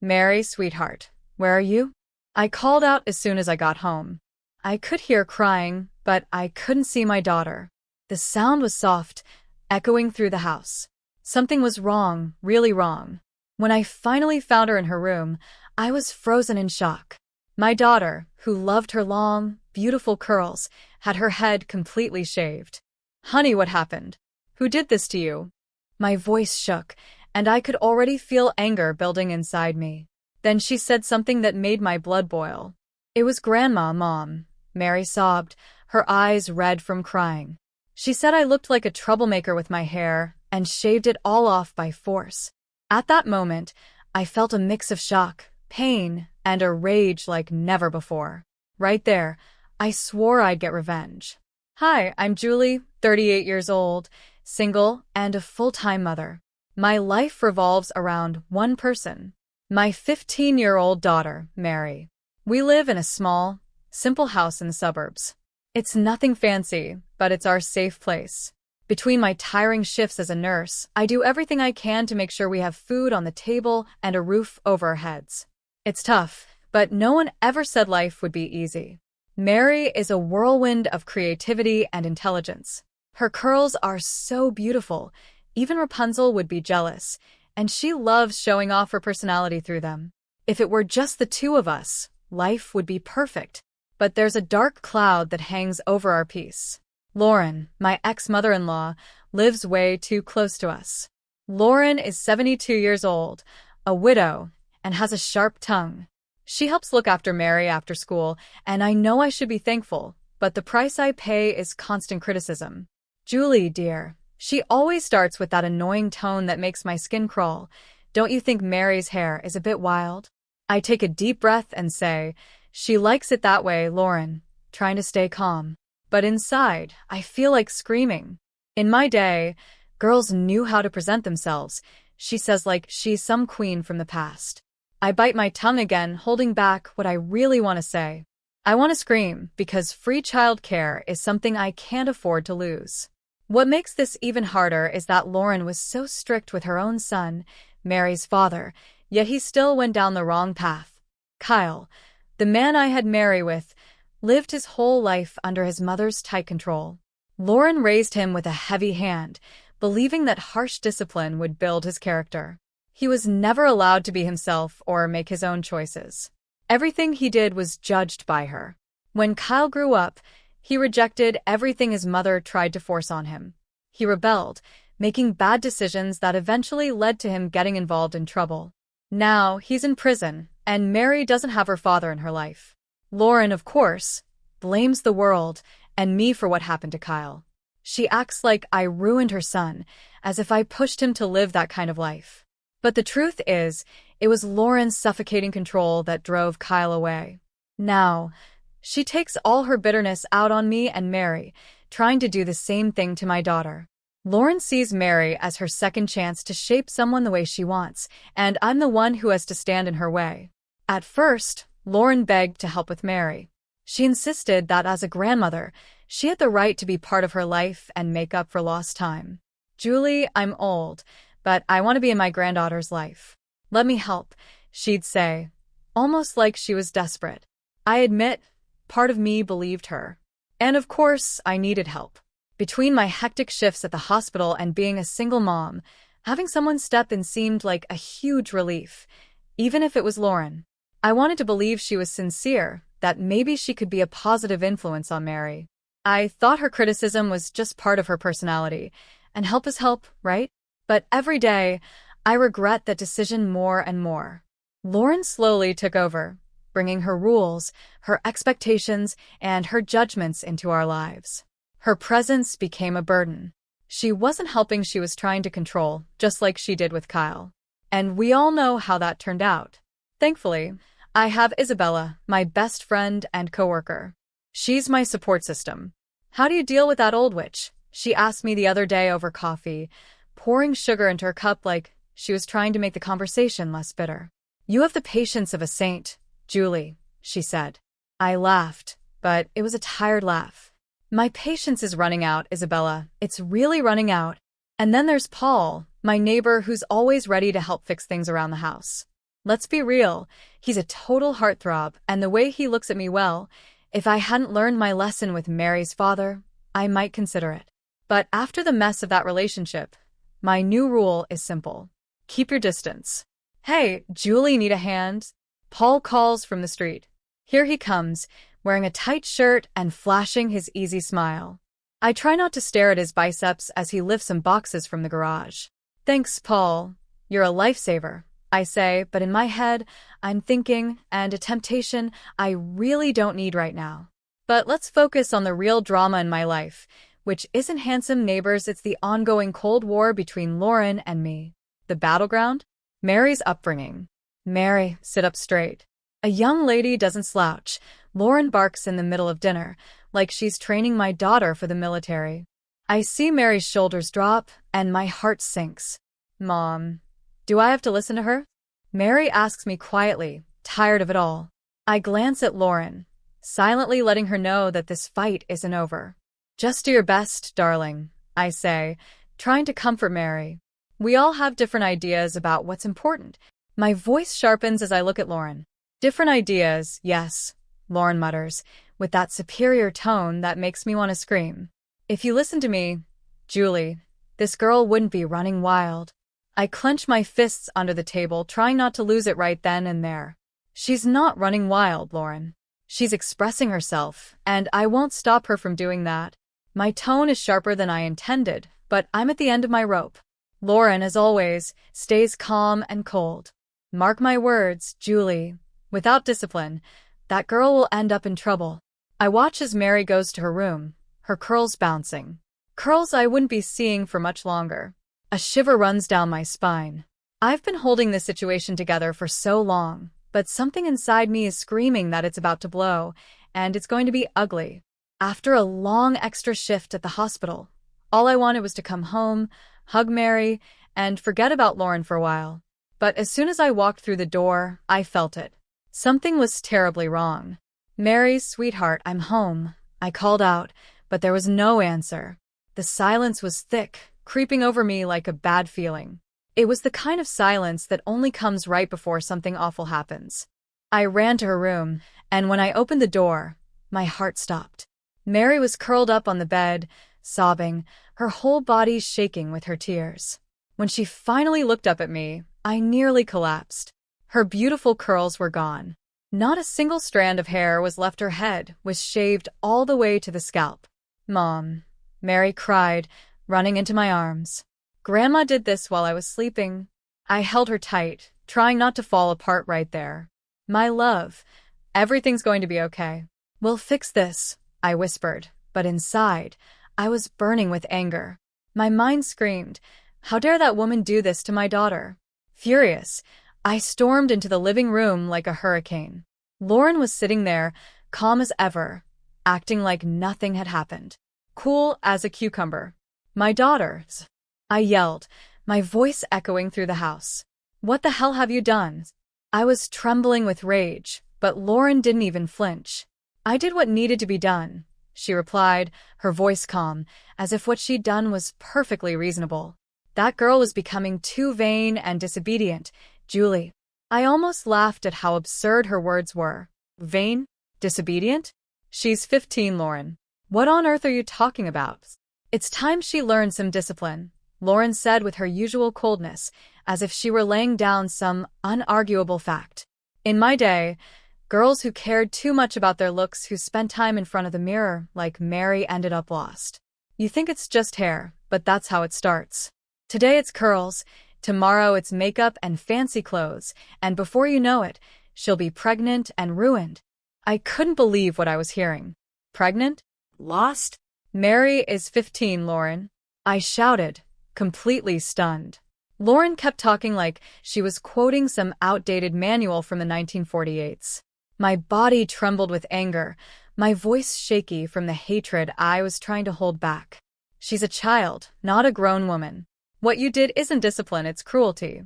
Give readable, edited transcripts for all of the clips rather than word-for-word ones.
Mary, sweetheart, where are you? I called out as soon as I got home. I could hear crying, but I couldn't see my daughter. The sound was soft, echoing through the house. Something was wrong, really wrong. When I finally found her in her room, I was frozen in shock. My daughter, who loved her long, beautiful curls, had her head completely shaved. Honey, what happened? Who did this to you? My voice shook, and I could already feel anger building inside me. Then she said something that made my blood boil. It was Grandma, Mom. Mary sobbed, her eyes red from crying. She said I looked like a troublemaker with my hair and shaved it all off by force. At that moment, I felt a mix of shock, pain, and a rage like never before. Right there, I swore I'd get revenge. Hi, I'm Julie, 38 years old, single, and a full-time mother. My life revolves around one person, my 15-year-old daughter, Mary. We live in a small, simple house in the suburbs. It's nothing fancy, but it's our safe place. Between my tiring shifts as a nurse, I do everything I can to make sure we have food on the table and a roof over our heads. It's tough, but no one ever said life would be easy. Mary is a whirlwind of creativity and intelligence. Her curls are so beautiful, even Rapunzel would be jealous, and she loves showing off her personality through them. If it were just the two of us, life would be perfect. But there's a dark cloud that hangs over our peace. Lauren, my ex-mother-in-law, lives way too close to us. Lauren is 72 years old, a widow, and has a sharp tongue. She helps look after Mary after school, and I know I should be thankful, but the price I pay is constant criticism. Julie, dear, she always starts with that annoying tone that makes my skin crawl. Don't you think Mary's hair is a bit wild? I take a deep breath and say, she likes it that way, Lauren, trying to stay calm. But inside, I feel like screaming. In my day, girls knew how to present themselves, she says, like she's some queen from the past. I bite my tongue again, holding back what I really want to say. I want to scream because free childcare is something I can't afford to lose. What makes this even harder is that Lauren was so strict with her own son, Mary's father, yet he still went down the wrong path. Kyle, the man I had Mary with, lived his whole life under his mother's tight control. Lauren raised him with a heavy hand, believing that harsh discipline would build his character. He was never allowed to be himself or make his own choices. Everything he did was judged by her. When Kyle grew up, he rejected everything his mother tried to force on him. He rebelled, making bad decisions that eventually led to him getting involved in trouble. Now, he's in prison, and Mary doesn't have her father in her life. Lauren, of course, blames the world and me for what happened to Kyle. She acts like I ruined her son, as if I pushed him to live that kind of life. But the truth is, it was Lauren's suffocating control that drove Kyle away. Now, she takes all her bitterness out on me and Mary, trying to do the same thing to my daughter. Lauren sees Mary as her second chance to shape someone the way she wants, and I'm the one who has to stand in her way. At first, Lauren begged to help with Mary. She insisted that as a grandmother, she had the right to be part of her life and make up for lost time. Julie, I'm old, but I want to be in my granddaughter's life. Let me help, she'd say, almost like she was desperate. I admit, part of me believed her. And of course, I needed help. Between my hectic shifts at the hospital and being a single mom, having someone step in seemed like a huge relief, even if it was Lauren. I wanted to believe she was sincere, that maybe she could be a positive influence on Mary. I thought her criticism was just part of her personality, and help is help, right? But every day, I regret that decision more and more. Lauren slowly took over, bringing her rules, her expectations, and her judgments into our lives. Her presence became a burden. She wasn't helping, she was trying to control, just like she did with Kyle. And we all know how that turned out. Thankfully, I have Isabella, my best friend and coworker. She's my support system. How do you deal with that old witch? She asked me the other day over coffee, pouring sugar into her cup like she was trying to make the conversation less bitter. You have the patience of a saint, Julie, she said. I laughed, but it was a tired laugh. My patience is running out, Isabella. It's really running out. And then there's Paul, my neighbor who's always ready to help fix things around the house. Let's be real, he's a total heartthrob, and the way he looks at me, well, if I hadn't learned my lesson with Mary's father, I might consider it. But after the mess of that relationship, my new rule is simple. Keep your distance. Hey, Julie, need a hand? Paul calls from the street. Here he comes, wearing a tight shirt and flashing his easy smile. I try not to stare at his biceps as he lifts some boxes from the garage. Thanks, Paul. You're a lifesaver, I say, but in my head, I'm thinking, and a temptation I really don't need right now. But let's focus on the real drama in my life, which isn't handsome neighbors, it's the ongoing Cold War between Lauren and me. The battleground? Mary's upbringing. Mary, sit up straight. A young lady doesn't slouch. Lauren barks in the middle of dinner, like she's training my daughter for the military. I see Mary's shoulders drop, and my heart sinks. Mom, do I have to listen to her? Mary asks me quietly, tired of it all. I glance at Lauren, silently letting her know that this fight isn't over. Just do your best, darling, I say, trying to comfort Mary. We all have different ideas about what's important. My voice sharpens as I look at Lauren. Different ideas, yes, Lauren mutters, with that superior tone that makes me want to scream. If you listen to me, Julie, this girl wouldn't be running wild. I clench my fists under the table, trying not to lose it right then and there. She's not running wild, Lauren. She's expressing herself, and I won't stop her from doing that. My tone is sharper than I intended, but I'm at the end of my rope. Lauren, as always, stays calm and cold. Mark my words, Julie. Without discipline, that girl will end up in trouble. I watch as Mary goes to her room, her curls bouncing. Curls I wouldn't be seeing for much longer. A shiver runs down my spine. I've been holding this situation together for so long, but something inside me is screaming that it's about to blow, and it's going to be ugly. After a long extra shift at the hospital, all I wanted was to come home, hug Mary, and forget about Lauren for a while. But as soon as I walked through the door, I felt it. Something was terribly wrong. Mary, sweetheart, I'm home, I called out, but there was no answer. The silence was thick, creeping over me like a bad feeling. It was the kind of silence that only comes right before something awful happens. I ran to her room, and when I opened the door, my heart stopped. Mary was curled up on the bed, sobbing, her whole body shaking with her tears. When she finally looked up at me, I nearly collapsed. Her beautiful curls were gone. Not a single strand of hair was left. Her head was shaved all the way to the scalp. Mom, Mary cried, running into my arms. Grandma did this while I was sleeping. I held her tight, trying not to fall apart right there. My love, everything's going to be okay. We'll fix this, I whispered, but inside, I was burning with anger. My mind screamed, how dare that woman do this to my daughter? Furious, I stormed into the living room like a hurricane. Lauren was sitting there, calm as ever, acting like nothing had happened. Cool as a cucumber. My daughters, I yelled, my voice echoing through the house. What the hell have you done? I was trembling with rage, but Lauren didn't even flinch. I did what needed to be done, she replied, her voice calm, as if what she'd done was perfectly reasonable. That girl was becoming too vain and disobedient, Julie. I almost laughed at how absurd her words were. Vain? Disobedient? She's 15, Lauren. What on earth are you talking about? It's time she learned some discipline, Lauren said with her usual coldness, as if she were laying down some unarguable fact. In my day, girls who cared too much about their looks, who spent time in front of the mirror, like Mary, ended up lost. You think it's just hair, but that's how it starts. Today it's curls, tomorrow it's makeup and fancy clothes, and before you know it, she'll be pregnant and ruined. I couldn't believe what I was hearing. Pregnant? Lost? Mary is 15, Lauren. I shouted, completely stunned. Lauren kept talking like she was quoting some outdated manual from the 1948s. My body trembled with anger, my voice shaky from the hatred I was trying to hold back. She's a child, not a grown woman. What you did isn't discipline, it's cruelty.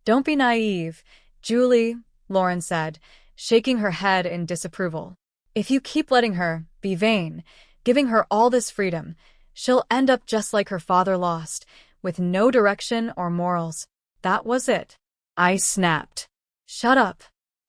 Don't be naive, Julie, Lauren said, shaking her head in disapproval. If you keep letting her be vain, giving her all this freedom, she'll end up just like her father, lost, with no direction or morals. That was it. I snapped. Shut up,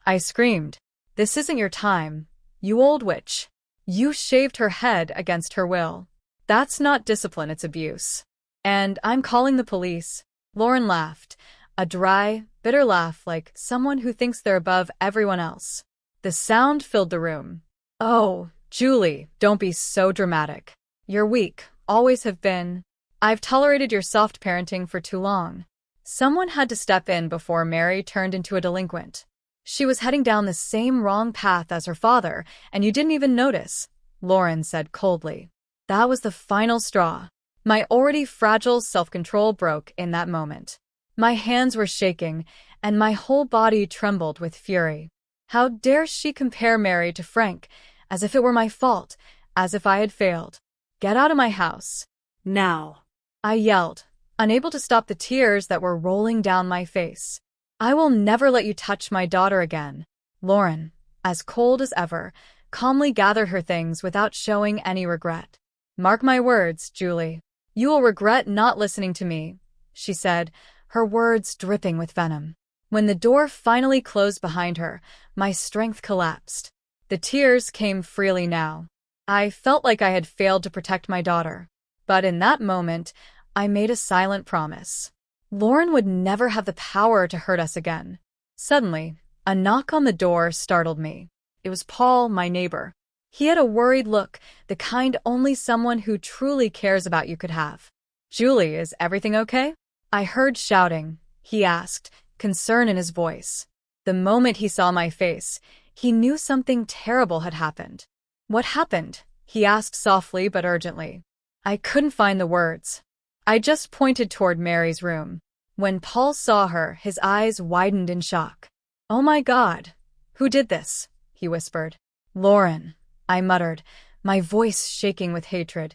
I screamed. This isn't your time, you old witch. You shaved her head against her will. That's not discipline, it's abuse. And I'm calling the police. Lauren laughed, a dry, bitter laugh like someone who thinks they're above everyone else. The sound filled the room. Oh, Julie, don't be so dramatic. You're weak, always have been. I've tolerated your soft parenting for too long. Someone had to step in before Mary turned into a delinquent. She was heading down the same wrong path as her father, and you didn't even notice, Lauren said coldly. That was the final straw. My already fragile self-control broke in that moment. My hands were shaking, and my whole body trembled with fury. How dare she compare Mary to Frank, as if it were my fault, as if I had failed. Get out of my house. Now, I yelled, unable to stop the tears that were rolling down my face. I will never let you touch my daughter again. Lauren, as cold as ever, calmly gathered her things without showing any regret. Mark my words, Julie. You will regret not listening to me, she said, her words dripping with venom. When the door finally closed behind her, my strength collapsed. The tears came freely now. I felt like I had failed to protect my daughter. But in that moment, I made a silent promise. Lauren would never have the power to hurt us again. Suddenly, a knock on the door startled me. It was Paul, my neighbor. He had a worried look, the kind only someone who truly cares about you could have. Julie, is everything okay? I heard shouting. He asked, concern in his voice. The moment he saw my face, he knew something terrible had happened. What happened? He asked softly but urgently. I couldn't find the words. I just pointed toward Mary's room. When Paul saw her, his eyes widened in shock. Oh my God! Who did this? He whispered. Lauren, I muttered, my voice shaking with hatred,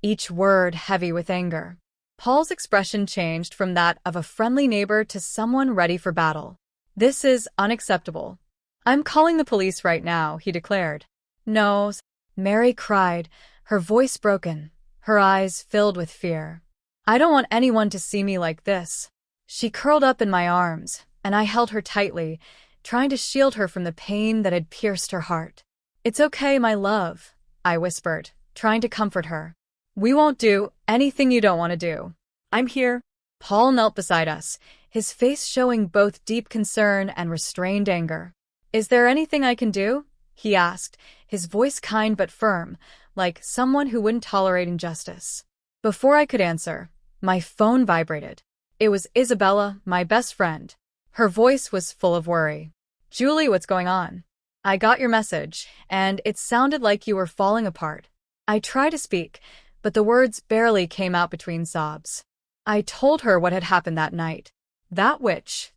each word heavy with anger. Paul's expression changed from that of a friendly neighbor to someone ready for battle. This is unacceptable. I'm calling the police right now, he declared. No, Mary cried, her voice broken, her eyes filled with fear. I don't want anyone to see me like this. She curled up in my arms, and I held her tightly, trying to shield her from the pain that had pierced her heart. It's okay, my love, I whispered, trying to comfort her. We won't do anything you don't want to do. I'm here. Paul knelt beside us, his face showing both deep concern and restrained anger. Is there anything I can do? He asked, his voice kind but firm, like someone who wouldn't tolerate injustice. Before I could answer, my phone vibrated. It was Isabella, my best friend. Her voice was full of worry. Julie, what's going on? I got your message, and it sounded like you were falling apart. I tried to speak, but the words barely came out between sobs. I told her what had happened that night. That witch.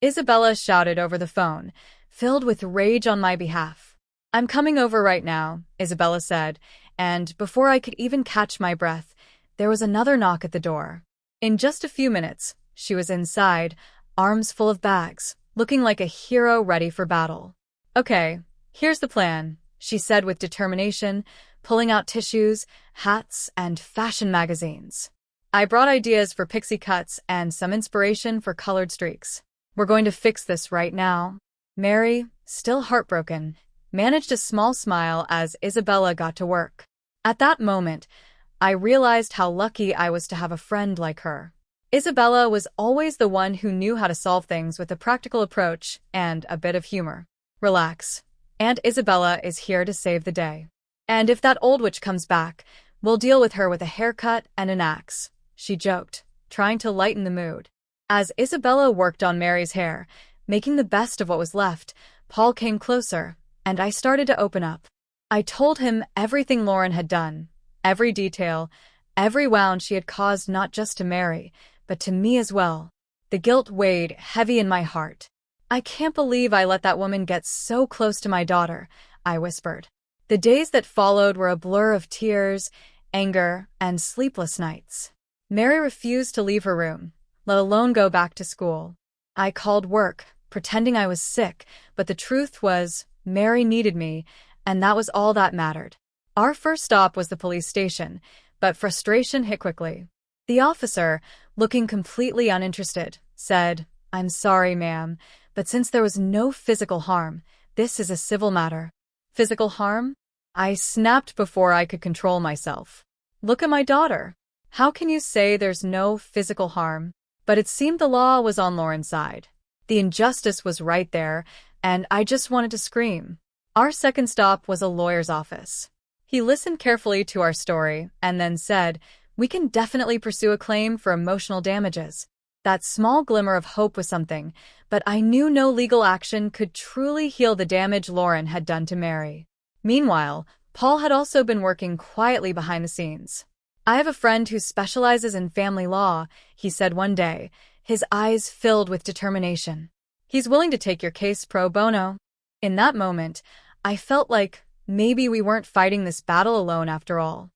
Isabella shouted over the phone, filled with rage on my behalf. I'm coming over right now, Isabella said, and before I could even catch my breath, there was another knock at the door. In just a few minutes, she was inside, arms full of bags, looking like a hero ready for battle. Okay, here's the plan, she said with determination, pulling out tissues, hats, and fashion magazines. I brought ideas for pixie cuts and some inspiration for colored streaks. We're going to fix this right now. Mary, still heartbroken, managed a small smile as Isabella got to work. At that moment, I realized how lucky I was to have a friend like her. Isabella was always the one who knew how to solve things with a practical approach and a bit of humor. Relax. Aunt Isabella is here to save the day. And if that old witch comes back, we'll deal with her with a haircut and an axe, she joked, trying to lighten the mood. As Isabella worked on Mary's hair, making the best of what was left, Paul came closer, and I started to open up. I told him everything Lauren had done, every detail, every wound she had caused not just to Mary, but to me as well. The guilt weighed heavy in my heart. I can't believe I let that woman get so close to my daughter, I whispered. The days that followed were a blur of tears, anger, and sleepless nights. Mary refused to leave her room, let alone go back to school. I called work, pretending I was sick, but the truth was, Mary needed me, and that was all that mattered. Our first stop was the police station, but frustration hit quickly. The officer, looking completely uninterested, said, "I'm sorry, ma'am, but But since there was no physical harm, this is a civil matter. Physical harm? I snapped before I could control myself. Look at my daughter. How can you say there's no physical harm? But it seemed the law was on Lauren's side. The injustice was right there, and I just wanted to scream. Our second stop was a lawyer's office. He listened carefully to our story and then said, "We can definitely pursue a claim for emotional damages." That small glimmer of hope was something, but I knew no legal action could truly heal the damage Lauren had done to Mary. Meanwhile, Paul had also been working quietly behind the scenes. "I have a friend who specializes in family law," he said one day, his eyes filled with determination. "He's willing to take your case pro bono." In that moment, I felt like maybe we weren't fighting this battle alone after all.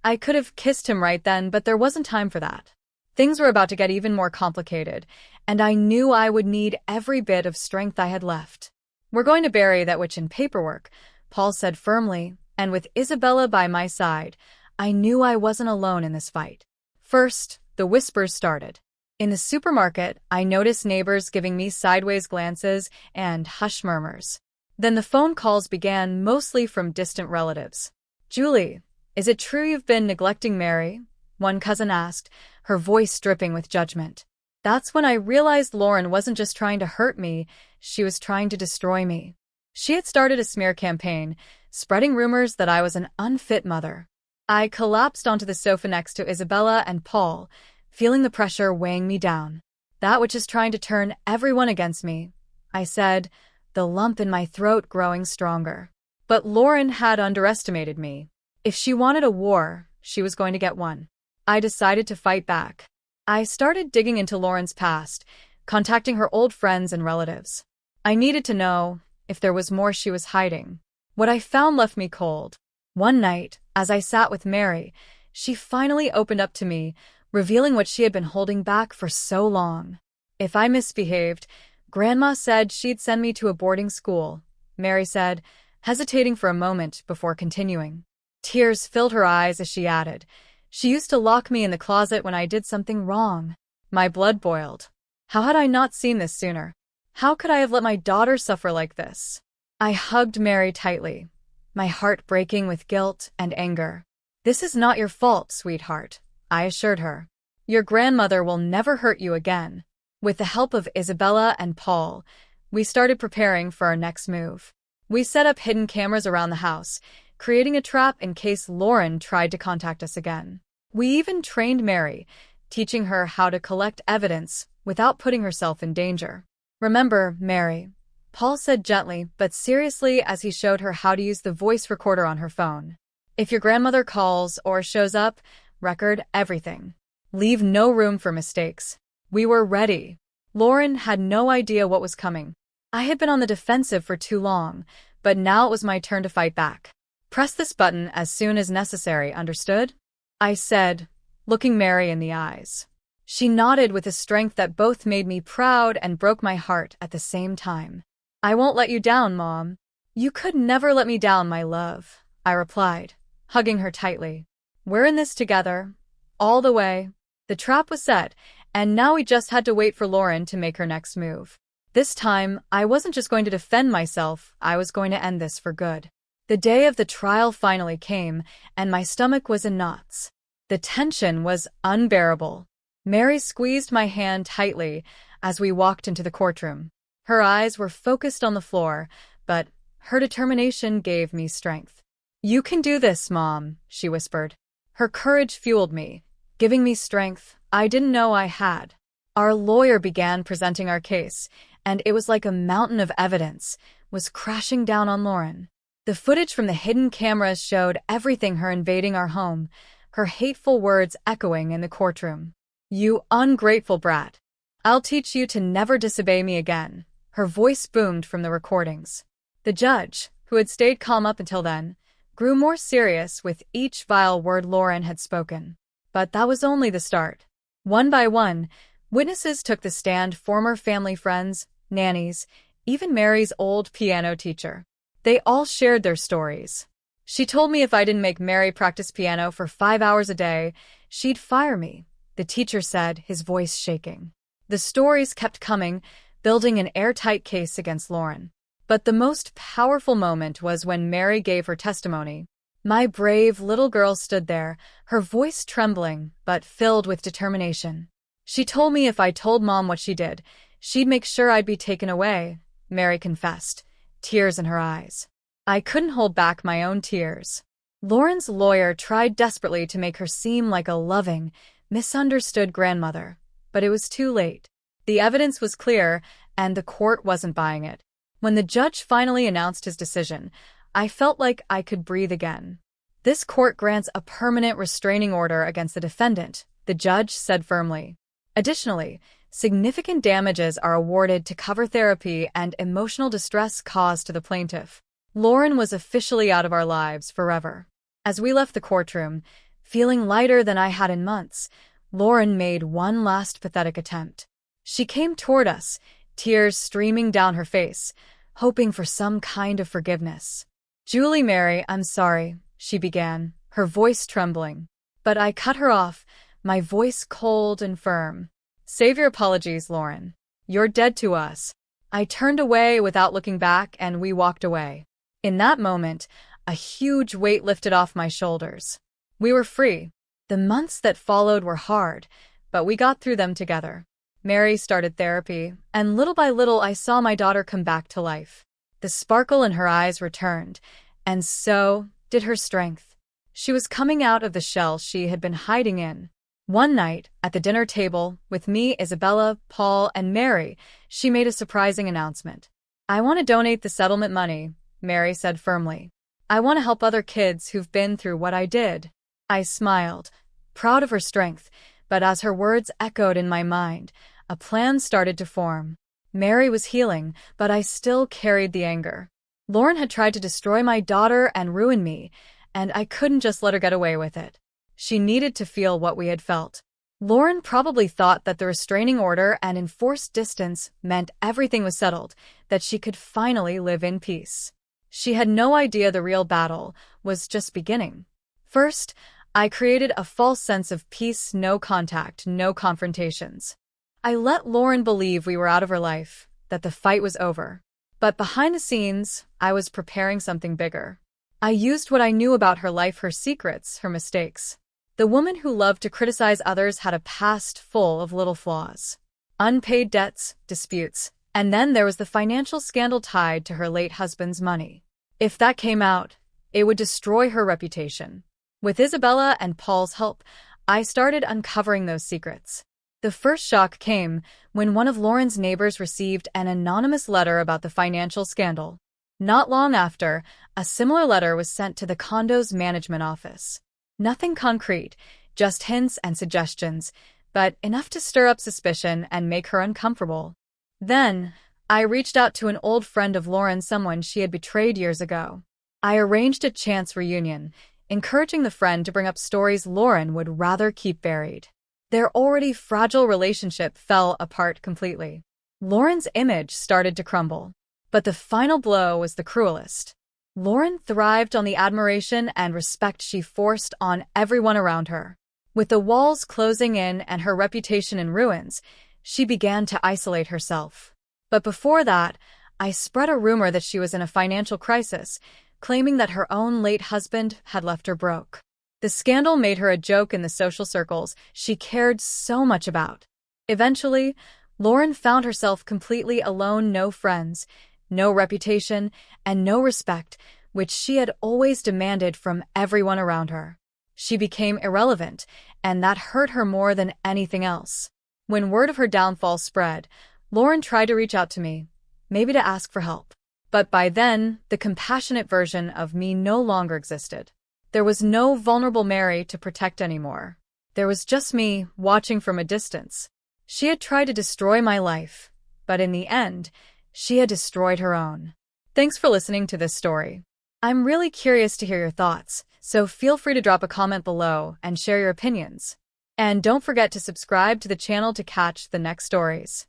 I could have kissed him right then, but there wasn't time for that. Things were about to get even more complicated, and I knew I would need every bit of strength I had left. "We're going to bury that witch in paperwork," Paul said firmly, and with Isabella by my side, I knew I wasn't alone in this fight. First, the whispers started. In the supermarket, I noticed neighbors giving me sideways glances and hush murmurs. Then the phone calls began, mostly from distant relatives. "Julie, is it true you've been neglecting Mary?" one cousin asked, her voice dripping with judgment. That's when I realized Lauren wasn't just trying to hurt me, she was trying to destroy me. She had started a smear campaign, spreading rumors that I was an unfit mother. I collapsed onto the sofa next to Isabella and Paul, feeling the pressure weighing me down. "That which is trying to turn everyone against me," I said, the lump in my throat growing stronger. But Lauren had underestimated me. If she wanted a war, she was going to get one. I decided to fight back. I started digging into Lauren's past, contacting her old friends and relatives. I needed to know if there was more she was hiding. What I found left me cold. One night, as I sat with Mary, she finally opened up to me, revealing what she had been holding back for so long. "If I misbehaved, Grandma said she'd send me to a boarding school," Mary said, hesitating for a moment before continuing. Tears filled her eyes as she added, "She used to lock me in the closet when I did something wrong." My blood boiled. How had I not seen this sooner? How could I have let my daughter suffer like this? I hugged Mary tightly, my heart breaking with guilt and anger. "This is not your fault, sweetheart," I assured her. "Your grandmother will never hurt you again." With the help of Isabella and Paul, we started preparing for our next move. We set up hidden cameras around the house, creating a trap in case Lauren tried to contact us again. We even trained Mary, teaching her how to collect evidence without putting herself in danger. "Remember, Mary," Paul said gently but seriously as he showed her how to use the voice recorder on her phone. "If your grandmother calls or shows up, record everything. Leave no room for mistakes." We were ready. Lauren had no idea what was coming. I had been on the defensive for too long, but now it was my turn to fight back. "Press this button as soon as necessary, understood?" I said, looking Mary in the eyes. She nodded with a strength that both made me proud and broke my heart at the same time. "I won't let you down, Mom." "You could never let me down, my love," I replied, hugging her tightly. "We're in this together, all the way." The trap was set, and now we just had to wait for Lauren to make her next move. This time, I wasn't just going to defend myself, I was going to end this for good. The day of the trial finally came, and my stomach was in knots. The tension was unbearable. Mary squeezed my hand tightly as we walked into the courtroom. Her eyes were focused on the floor, but her determination gave me strength. "You can do this, Mom," she whispered. Her courage fueled me, giving me strength I didn't know I had. Our lawyer began presenting our case, and it was like a mountain of evidence was crashing down on Lauren. The footage from the hidden cameras showed everything: her invading our home, her hateful words echoing in the courtroom. "You ungrateful brat. I'll teach you to never disobey me again," her voice boomed from the recordings. The judge, who had stayed calm up until then, grew more serious with each vile word Lauren had spoken. But that was only the start. One by one, witnesses took the stand: former family friends, nannies, even Mary's old piano teacher. They all shared their stories. "She told me if I didn't make Mary practice piano for 5 hours a day, she'd fire me," the teacher said, his voice shaking. The stories kept coming, building an airtight case against Lauren. But the most powerful moment was when Mary gave her testimony. My brave little girl stood there, her voice trembling, but filled with determination. She told me if I told Mom what she did, she'd make sure I'd be taken away, Mary confessed, tears in her eyes. I couldn't hold back my own tears. Lauren's lawyer tried desperately to make her seem like a loving, misunderstood grandmother, but it was too late. The evidence was clear, and the court wasn't buying it. When the judge finally announced his decision, I felt like I could breathe again. This court grants a permanent restraining order against the defendant, the judge said firmly. Additionally, significant damages are awarded to cover therapy and emotional distress caused to the plaintiff. Lauren was officially out of our lives forever. As we left the courtroom, feeling lighter than I had in months, Lauren made one last pathetic attempt. She came toward us, tears streaming down her face, hoping for some kind of forgiveness. "Julie Mary, I'm sorry," she began, her voice trembling. But I cut her off, my voice cold and firm. "Save your apologies, Lauren. You're dead to us." I turned away without looking back, and we walked away. In that moment, a huge weight lifted off my shoulders. We were free. The months that followed were hard, but we got through them together. Mary started therapy, and little by little I saw my daughter come back to life. The sparkle in her eyes returned, and so did her strength. She was coming out of the shell she had been hiding in. One night, at the dinner table, with me, Isabella, Paul, and Mary, she made a surprising announcement. "I want to donate the settlement money," Mary said firmly. "I want to help other kids who've been through what I did." I smiled, proud of her strength, but as her words echoed in my mind, a plan started to form. Mary was healing, but I still carried the anger. Lauren had tried to destroy my daughter and ruin me, and I couldn't just let her get away with it. She needed to feel what we had felt. Lauren probably thought that the restraining order and enforced distance meant everything was settled, that she could finally live in peace. She had no idea the real battle was just beginning. First, I created a false sense of peace, no contact, no confrontations. I let Lauren believe we were out of her life, that the fight was over. But behind the scenes, I was preparing something bigger. I used what I knew about her life, her secrets, her mistakes. The woman who loved to criticize others had a past full of little flaws. Unpaid debts, disputes, and then there was the financial scandal tied to her late husband's money. If that came out, it would destroy her reputation. With Isabella and Paul's help, I started uncovering those secrets. The first shock came when one of Lauren's neighbors received an anonymous letter about the financial scandal. Not long after, a similar letter was sent to the condo's management office. Nothing concrete, just hints and suggestions, but enough to stir up suspicion and make her uncomfortable. Then, I reached out to an old friend of Lauren, someone she had betrayed years ago. I arranged a chance reunion, encouraging the friend to bring up stories Lauren would rather keep buried. Their already fragile relationship fell apart completely. Lauren's image started to crumble. But the final blow was the cruelest. Lauren thrived on the admiration and respect she forced on everyone around her. With the walls closing in and her reputation in ruins, she began to isolate herself. But before that, I spread a rumor that she was in a financial crisis, claiming that her own late husband had left her broke. The scandal made her a joke in the social circles she cared so much about. Eventually, Lauren found herself completely alone, no friends, no reputation, and no respect, which she had always demanded from everyone around her. She became irrelevant, and that hurt her more than anything else. When word of her downfall spread, Lauren tried to reach out to me, maybe to ask for help. But by then, the compassionate version of me no longer existed. There was no vulnerable Mary to protect anymore. There was just me, watching from a distance. She had tried to destroy my life, but in the end, she had destroyed her own. Thanks for listening to this story. I'm really curious to hear your thoughts, so feel free to drop a comment below and share your opinions. And don't forget to subscribe to the channel to catch the next stories.